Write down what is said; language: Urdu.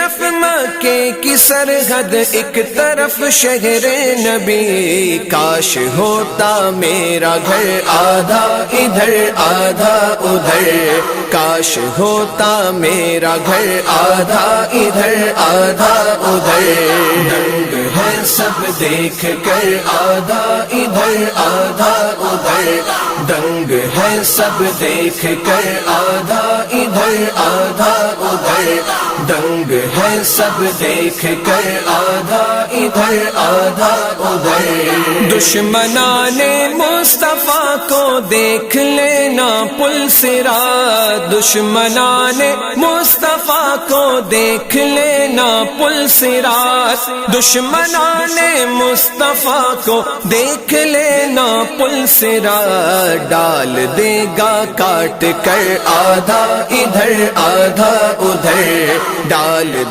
طرف مکے کی سرحد، ایک طرف شہر نبی، کاش ہوتا میرا گھر آدھا ادھر آدھا ادھر، کاش ہوتا میرا گھر آدھا ادھر آدھا ادھر، دنگ ہے سب دیکھ کر آدھا ادھر آدھا ادھر، دنگ ہے سب دیکھ کر آدھا ادھر آدھا ادھر، دنگ ہے سب دیکھ کر آدھا ادھر آدھا ادھر، دشمنان مصطفیٰ کو دیکھ لینا پل صراط، دشمنان مصطفیٰ کو دیکھ لینا پل صراط، دشمنان مصطفیٰ کو دیکھ لینا پل صراط، ڈال دے گا کاٹ کر آدھا ادھر آدھا ادھر، ڈال